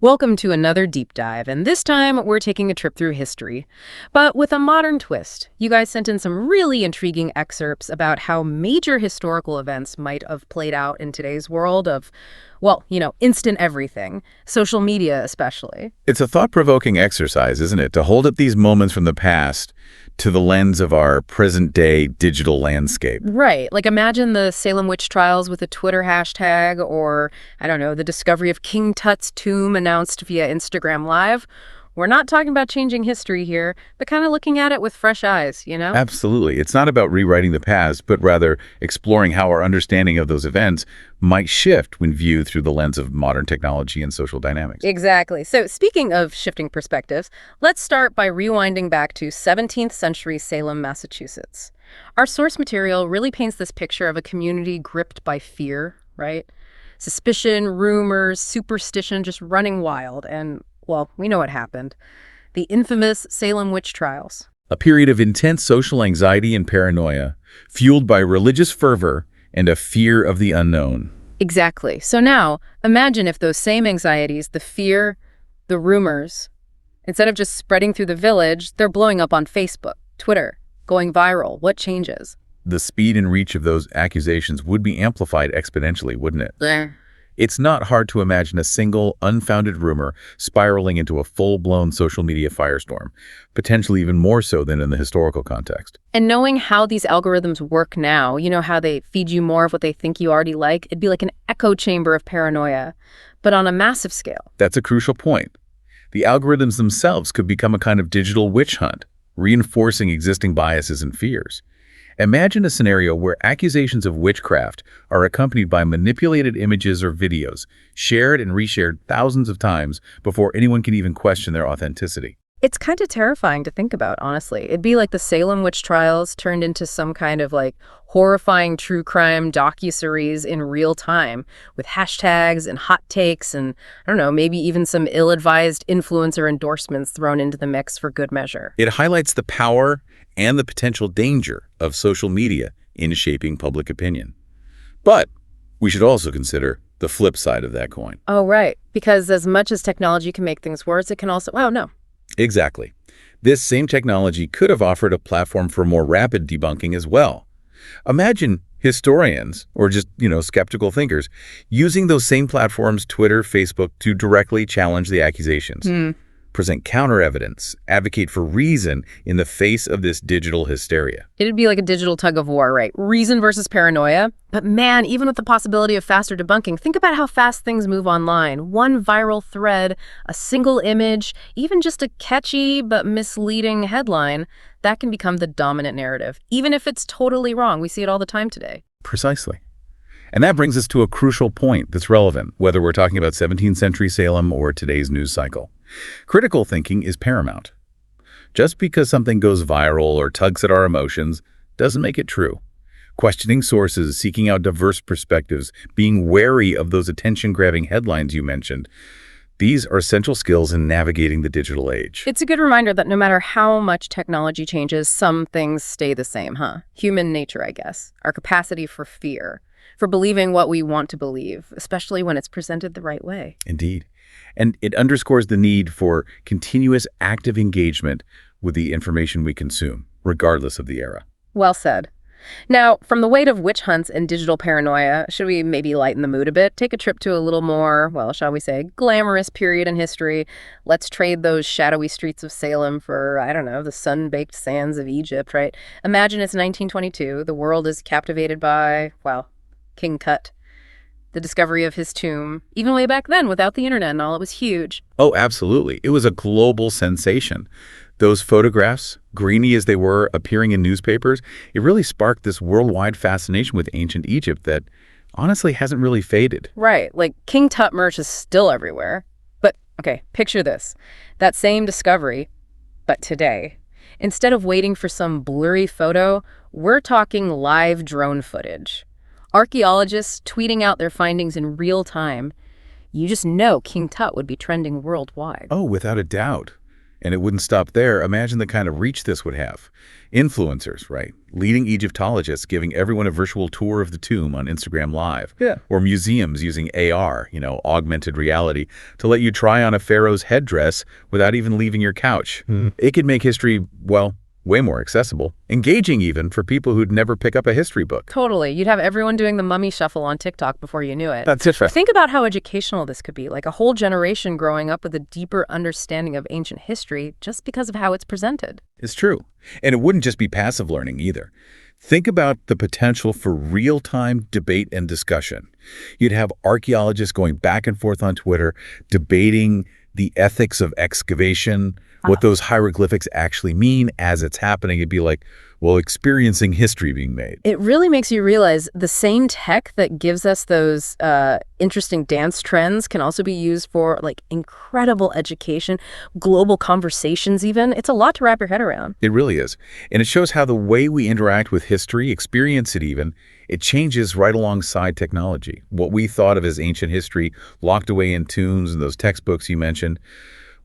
Welcome to another deep dive, and this time we're taking a trip through history, but with a modern twist. You guys sent in some really intriguing excerpts about how major historical events might have played out in today's world of, instant everything, social media especially. It's a thought-provoking exercise, isn't it, to hold up these moments from the past to the lens of our present-day digital landscape. Right, like imagine the Salem witch trials with a Twitter hashtag, or, I don't know, the discovery of King Tut's tomb announced via Instagram Live. We're not talking about changing history here, but kind of looking at it with fresh eyes, you know? Absolutely. It's not about rewriting the past, but rather exploring how our understanding of those events might shift when viewed through the lens of modern technology and social dynamics. Exactly. So speaking of shifting perspectives, let's start by rewinding back to 17th century Salem, Massachusetts. Our source material really paints this picture of a community gripped by fear, right? Suspicion, rumors, superstition just running wild, and well, we know what happened. The infamous Salem witch trials. A period of intense social anxiety and paranoia, fueled by religious fervor and a fear of the unknown. Exactly. So now, imagine if those same anxieties, the fear, the rumors, instead of just spreading through the village, they're blowing up on Facebook, Twitter, going viral. What changes? The speed and reach of those accusations would be amplified exponentially, wouldn't it? It's not hard to imagine a single, unfounded rumor spiraling into a full-blown social media firestorm, potentially even more so than in the historical context. And knowing how these algorithms work now, you know how they feed you more of what they think you already like? It'd be like an echo chamber of paranoia, but on a massive scale. That's a crucial point. The algorithms themselves could become a kind of digital witch hunt, reinforcing existing biases and fears. Imagine a scenario where accusations of witchcraft are accompanied by manipulated images or videos, shared and reshared thousands of times before anyone can even question their authenticity. It's kind of terrifying to think about, honestly. It'd be like the Salem witch trials turned into some kind of horrifying true crime docuseries in real time with hashtags and hot takes and, I don't know, maybe even some ill-advised influencer endorsements thrown into the mix for good measure. It highlights the power and the potential danger of social media in shaping public opinion. But we should also consider the flip side of that coin. Oh, right. Because as much as technology can make things worse, it can also, Exactly. This same technology could have offered a platform for more rapid debunking as well. Imagine historians, or just, skeptical thinkers, using those same platforms, Twitter, Facebook, to directly challenge the accusations. Present counter-evidence, advocate for reason in the face of this digital hysteria. It'd be like a digital tug of war, right? Reason versus paranoia. But man, even with the possibility of faster debunking, think about how fast things move online. One viral thread, a single image, even just a catchy but misleading headline, that can become the dominant narrative, even if it's totally wrong. We see it all the time today. Precisely. And that brings us to a crucial point that's relevant, whether we're talking about 17th century Salem or today's news cycle. Critical thinking is paramount. Just because something goes viral or tugs at our emotions doesn't make it true. Questioning sources, seeking out diverse perspectives, being wary of those attention-grabbing headlines you mentioned, these are essential skills in navigating the digital age. It's a good reminder that no matter how much technology changes, some things stay the same, huh? Human nature, I guess. Our capacity for fear, for believing what we want to believe, especially when it's presented the right way. Indeed. And it underscores the need for continuous active engagement with the information we consume, regardless of the era. Well said. Now, from the weight of witch hunts and digital paranoia, should we maybe lighten the mood a bit? Take a trip to a little more, shall we say, glamorous period in history. Let's trade those shadowy streets of Salem for, I don't know, the sun-baked sands of Egypt, right? Imagine it's 1922. The world is captivated by, King Tut. The discovery of his tomb, even way back then without the internet and all, it was huge. Oh, absolutely. It was a global sensation. Those photographs, grainy as they were, appearing in newspapers, it really sparked this worldwide fascination with ancient Egypt that honestly hasn't really faded. Right, like King Tut merch is still everywhere. But, okay, picture this. That same discovery, but today. Instead of waiting for some blurry photo, we're talking live drone footage. Archaeologists tweeting out their findings in real time. You just know King Tut would be trending worldwide. Oh, without a doubt. And it wouldn't stop there. Imagine the kind of reach this would have. Influencers, right? Leading Egyptologists giving everyone a virtual tour of the tomb on Instagram Live. Yeah. Or museums using AR, augmented reality, to let you try on a pharaoh's headdress without even leaving your couch. It could make history, well, way more accessible, engaging even for people who'd never pick up a history book. Totally. You'd have everyone doing the mummy shuffle on TikTok before you knew it. That's it. Think about how educational this could be, like a whole generation growing up with a deeper understanding of ancient history just because of how it's presented. It's true. And it wouldn't just be passive learning either. Think about the potential for real-time debate and discussion. You'd have archaeologists going back and forth on Twitter, debating the ethics of excavation, what those hieroglyphics actually mean as it's happening. It'd be like, well, experiencing history being made. It really makes you realize the same tech that gives us those interesting dance trends can also be used for like incredible education, global conversations even. It's a lot to wrap your head around. It really is. And it shows how the way we interact with history, experience it even, it changes right alongside technology. What we thought of as ancient history, locked away in tombs and those textbooks you mentioned,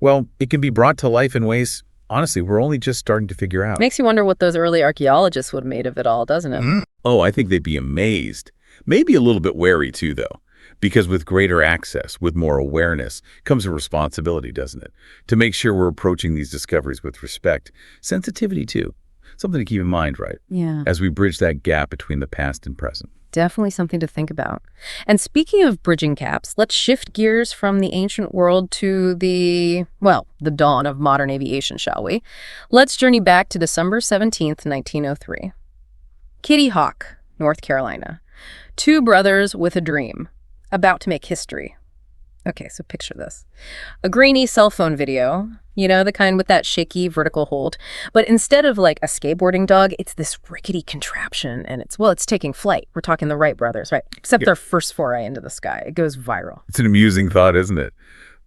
well, it can be brought to life in ways, honestly, we're only just starting to figure out. Makes you wonder what those early archaeologists would have made of it all, doesn't it? Oh, I think they'd be amazed. Maybe a little bit wary too, though, because with greater access, with more awareness, comes a responsibility, doesn't it? To make sure we're approaching these discoveries with respect, sensitivity too. Something to keep in mind, right? Yeah. As we bridge that gap between the past and present. Definitely something to think about. And speaking of bridging gaps, let's shift gears from the ancient world to the dawn of modern aviation, shall we? Let's journey back to December 17th, 1903. Kitty Hawk, North Carolina. Two brothers with a dream, about to make history. Okay, so picture this. A grainy cell phone video, the kind with that shaky vertical hold. But instead of like a skateboarding dog, it's this rickety contraption, and it's taking flight. We're talking the Wright brothers, right? Except their first foray into the sky. It goes viral. It's an amusing thought, isn't it?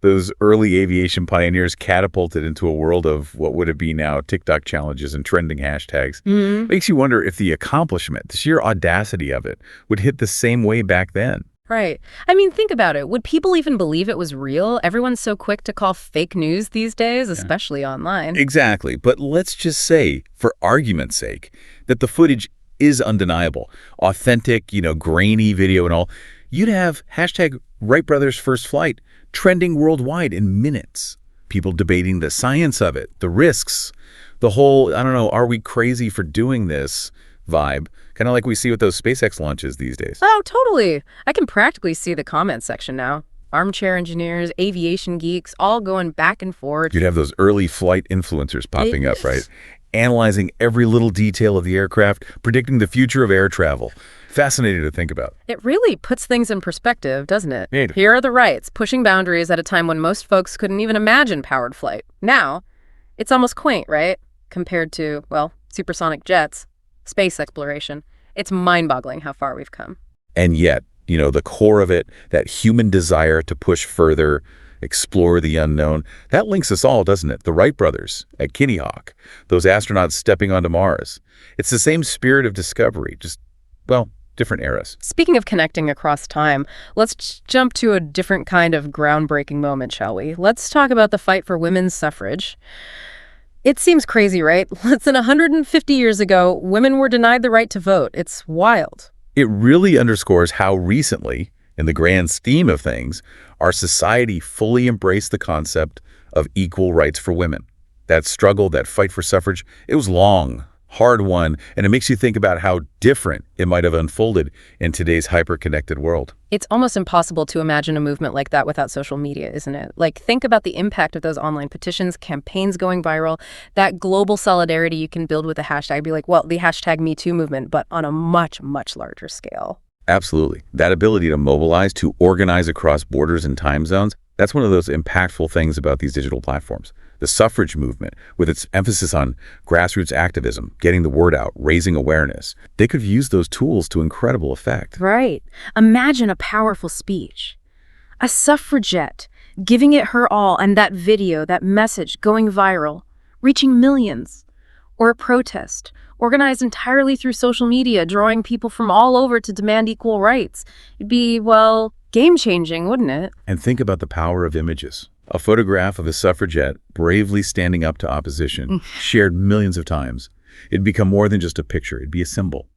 Those early aviation pioneers catapulted into a world of what would it be now, TikTok challenges and trending hashtags. Makes you wonder if the accomplishment, the sheer audacity of it, would hit the same way back then. Right. I mean, think about it. Would people even believe it was real? Everyone's so quick to call fake news these days, especially online. Exactly. But let's just say, for argument's sake, that the footage is undeniable. Authentic, grainy video and all. You'd have hashtag Wright Brothers First Flight trending worldwide in minutes. People debating the science of it, the risks, the whole, are we crazy for doing this vibe, kind of like we see with those SpaceX launches these days. Oh, totally. I can practically see the comment section now. Armchair engineers, aviation geeks, all going back and forth. You'd have those early flight influencers popping up, right? Analyzing every little detail of the aircraft, predicting the future of air travel. Fascinating to think about. It really puts things in perspective, doesn't it? Indeed. Here are the Wrights, pushing boundaries at a time when most folks couldn't even imagine powered flight. Now, it's almost quaint, right? Compared to, supersonic jets. Space exploration. It's mind-boggling how far we've come. And yet, the core of it, that human desire to push further, explore the unknown, that links us all, doesn't it? The Wright brothers at Kitty Hawk, those astronauts stepping onto Mars. It's the same spirit of discovery, just, different eras. Speaking of connecting across time, let's jump to a different kind of groundbreaking moment, shall we? Let's talk about the fight for women's suffrage. It seems crazy, right? Less than 150 years ago, women were denied the right to vote. It's wild. It really underscores how recently, in the grand scheme of things, our society fully embraced the concept of equal rights for women. That struggle, that fight for suffrage, it was long, hard won, and it makes you think about how different it might have unfolded in today's hyper-connected world. It's almost impossible to imagine a movement like that without social media, isn't it? Like, think about the impact of those online petitions, campaigns going viral, that global solidarity you can build with a hashtag. Be like, the hashtag Me Too movement, but on a much, much larger scale. Absolutely. That ability to mobilize, to organize across borders and time zones, that's one of those impactful things about these digital platforms. The suffrage movement, with its emphasis on grassroots activism, getting the word out, raising awareness, they could have used those tools to incredible effect. Right. Imagine a powerful speech. A suffragette giving it her all, and that video, that message going viral, reaching millions. Or a protest, organized entirely through social media, drawing people from all over to demand equal rights. It'd be, game-changing, wouldn't it? And think about the power of images. A photograph of a suffragette bravely standing up to opposition, shared millions of times. It'd become more than just a picture. It'd be a symbol.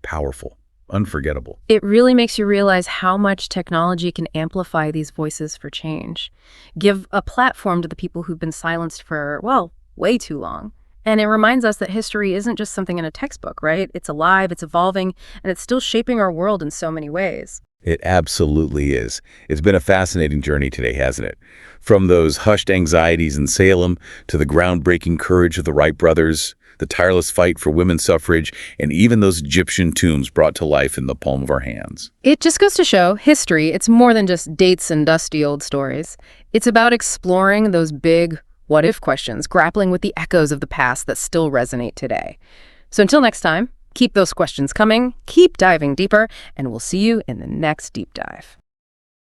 Powerful. Unforgettable. It really makes you realize how much technology can amplify these voices for change. Give a platform to the people who've been silenced for, well, way too long. And it reminds us that history isn't just something in a textbook, right? It's alive, it's evolving, and it's still shaping our world in so many ways. It absolutely is. It's been a fascinating journey today, hasn't it? From those hushed anxieties in Salem to the groundbreaking courage of the Wright brothers, the tireless fight for women's suffrage, and even those Egyptian tombs brought to life in the palm of our hands. It just goes to show history, it's more than just dates and dusty old stories. It's about exploring those big what-if questions, grappling with the echoes of the past that still resonate today. So until next time, keep those questions coming, keep diving deeper, and we'll see you in the next deep dive.